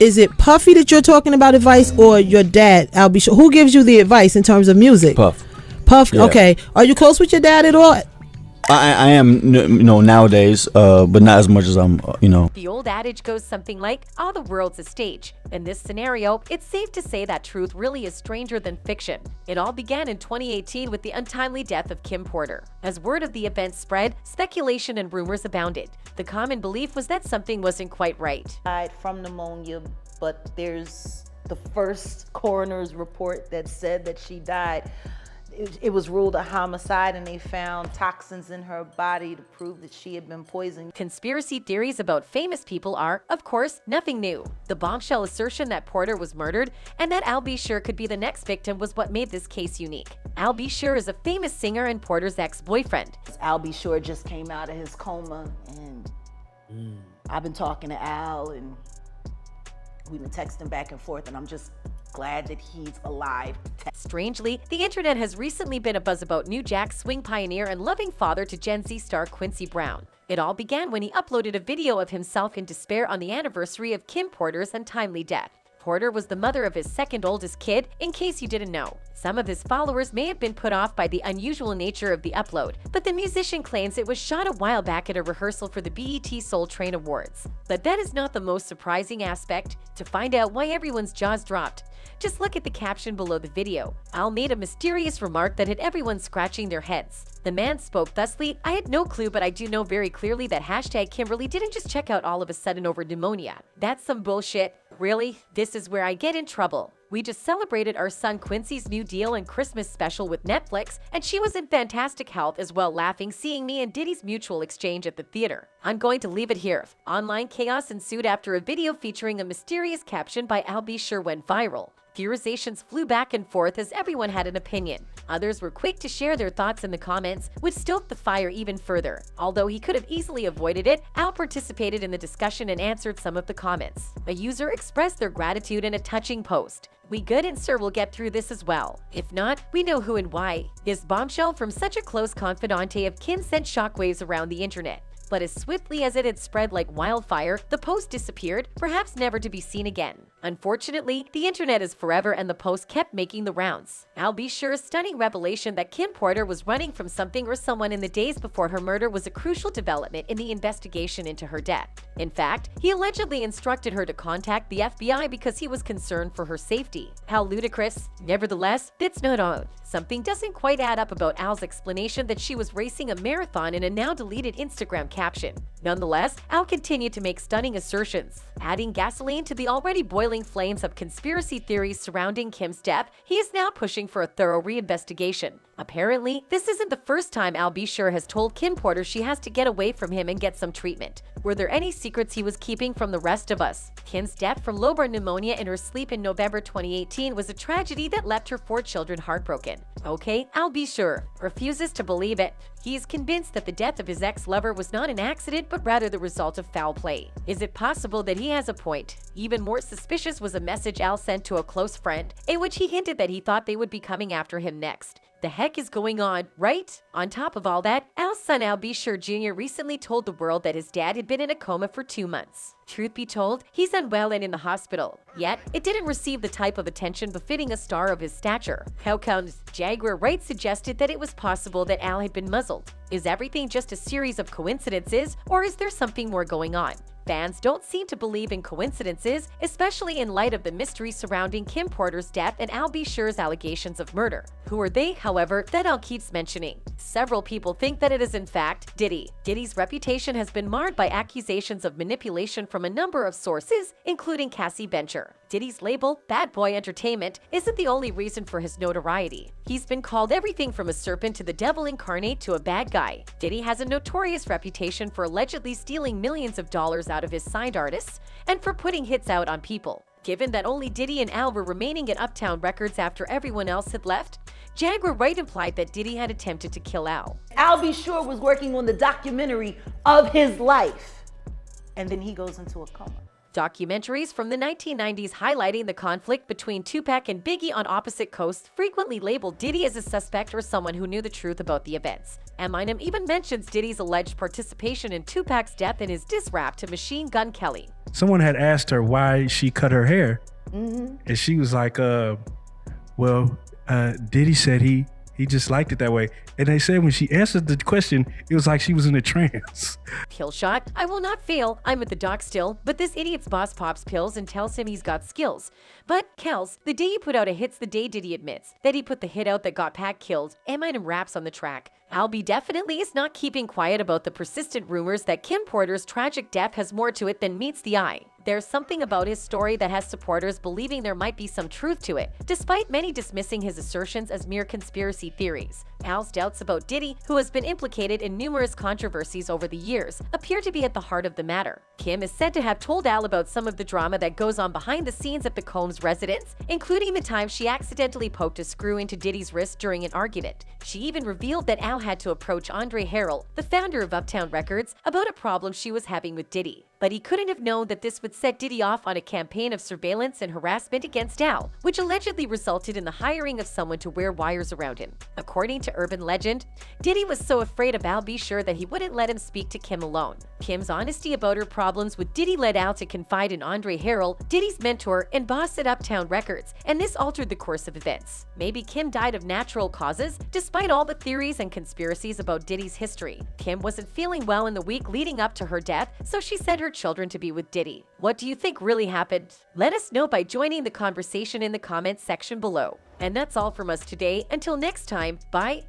Is it Puffy that you're talking about advice, or your dad, Albie Shore? Who gives you the advice in terms of music? Puff. Yeah. Okay. Are you close with your dad at all? I am, nowadays, but not as much as I'm. The old adage goes something like, all the world's a stage. In this scenario, it's safe to say that truth really is stranger than fiction. It all began in 2018 with the untimely death of Kim Porter. As word of the event spread, speculation and rumors abounded. The common belief was that something wasn't quite right. Died from pneumonia, but there's the first coroner's report that said that she died. It was ruled a homicide, and they found toxins in her body to prove that she had been poisoned. Conspiracy theories about famous people are, of course, nothing new. The bombshell assertion that Porter was murdered and that Albie Shore could be the next victim was what made this case unique. Albie Shore is a famous singer and Porter's ex-boyfriend. Albie Shore just came out of his coma, and I've been talking to Al, and we've been texting back and forth, and I'm just glad that he's alive. Strangely, the internet has recently been abuzz about New Jack Swing pioneer and loving father to Gen Z star Quincy Brown. It all began when he uploaded a video of himself in despair on the anniversary of Kim Porter's untimely death. Porter was the mother of his second oldest kid, in case you didn't know. Some of his followers may have been put off by the unusual nature of the upload, but the musician claims it was shot a while back at a rehearsal for the BET Soul Train Awards. But that is not the most surprising aspect. To find out why everyone's jaws dropped, just look at the caption below the video. Al made a mysterious remark that had everyone scratching their heads. The man spoke thusly, "I had no clue, but I do know very clearly that #Kimberly didn't just check out all of a sudden over pneumonia. That's some bullshit. Really? This is where I get in trouble. We just celebrated our son Quincy's new deal and Christmas special with Netflix, and she was in fantastic health as well, laughing seeing me and Diddy's mutual exchange at the theater. I'm going to leave it here." Online chaos ensued after a video featuring a mysterious caption by Albie Shore went viral. Theorizations flew back and forth as everyone had an opinion. Others were quick to share their thoughts in the comments, which stoked the fire even further. Although he could have easily avoided it, Al participated in the discussion and answered some of the comments. A user expressed their gratitude in a touching post. "We good, and sir, we'll get through this as well. If not, we know who and why." This bombshell from such a close confidante of Kim sent shockwaves around the internet. But as swiftly as it had spread like wildfire, the post disappeared, perhaps never to be seen again. Unfortunately, the internet is forever, and the post kept making the rounds. Albie Shore's stunning revelation that Kim Porter was running from something or someone in the days before her murder was a crucial development in the investigation into her death. In fact, he allegedly instructed her to contact the FBI because he was concerned for her safety. How ludicrous. Nevertheless, that's not all. Something doesn't quite add up about Al's explanation that she was racing a marathon in a now-deleted Instagram caption. Nonetheless, Al continued to make stunning assertions. Adding gasoline to the already boiling flames of conspiracy theories surrounding Kim's death, he is now pushing for a thorough reinvestigation. Apparently, this isn't the first time Albie Shore has told Kim Porter she has to get away from him and get some treatment. Were there any secrets he was keeping from the rest of us? Kim's death from lobar pneumonia in her sleep in November 2018 was a tragedy that left her 4 children heartbroken. Okay, Albie Shore refuses to believe it. He is convinced that the death of his ex-lover was not an accident, but rather the result of foul play. Is it possible that he has a point? Even more suspicious was a message Al sent to a close friend, in which he hinted that he thought they would be coming after him next. The heck is going on, right? On top of all that, Al's son Albie Shore Jr. recently told the world that his dad had been in a coma for 2 months. Truth be told, he's unwell and in the hospital. Yet, it didn't receive the type of attention befitting a star of his stature. How comes Jaguar Wright suggested that it was possible that Al had been muzzled? Is everything just a series of coincidences, or is there something more going on? Fans don't seem to believe in coincidences, especially in light of the mystery surrounding Kim Porter's death and Albie Shore's allegations of murder. Who are they, however, that Al keeps mentioning? Several people think that it is in fact Diddy. Diddy's reputation has been marred by accusations of manipulation from a number of sources, including Cassie Bencher. Diddy's label, Bad Boy Entertainment, isn't the only reason for his notoriety. He's been called everything from a serpent to the devil incarnate to a bad guy. Diddy has a notorious reputation for allegedly stealing millions of dollars out of his signed artists and for putting hits out on people. Given that only Diddy and Al were remaining at Uptown Records after everyone else had left, Jaguar Wright implied that Diddy had attempted to kill Al. Albie Shore was working on the documentary of his life, and then he goes into a coma. Documentaries from the 1990s highlighting the conflict between Tupac and Biggie on opposite coasts frequently labeled Diddy as a suspect or someone who knew the truth about the events. Eminem even mentions Diddy's alleged participation in Tupac's death in his diss rap to Machine Gun Kelly. Someone had asked her why she cut her hair, and she was like, Diddy said he just liked it that way. And they said when she answered the question, it was like she was in a trance. Pill shot. I will not fail. I'm at the doc still, but this idiot's boss pops pills and tells him he's got skills. But, Kels, the day you put out a hit's the day Diddy admits that he put the hit out that got Pac killed. Eminem raps on the track. Albie definitely is not keeping quiet about the persistent rumors that Kim Porter's tragic death has more to it than meets the eye. There's something about his story that has supporters believing there might be some truth to it, despite many dismissing his assertions as mere conspiracy theories. Al's doubts about Diddy, who has been implicated in numerous controversies over the years, appear to be at the heart of the matter. Kim is said to have told Al about some of the drama that goes on behind the scenes at the Combs residence, including the time she accidentally poked a screw into Diddy's wrist during an argument. She even revealed that Al had to approach Andre Harrell, the founder of Uptown Records, about a problem she was having with Diddy. But he couldn't have known that this would set Diddy off on a campaign of surveillance and harassment against Al, which allegedly resulted in the hiring of someone to wear wires around him. According to urban legend, Diddy was so afraid of Al be sure that he wouldn't let him speak to Kim alone. Kim's honesty about her problems with Diddy led Al to confide in Andre Harrell, Diddy's mentor and boss at Uptown Records, and this altered the course of events. Maybe Kim died of natural causes, despite all the theories and conspiracies about Diddy's history. Kim wasn't feeling well in the week leading up to her death, so she sent her children to be with Diddy. What do you think really happened? Let us know by joining the conversation in the comments section below. And that's all from us today. Until next time, bye.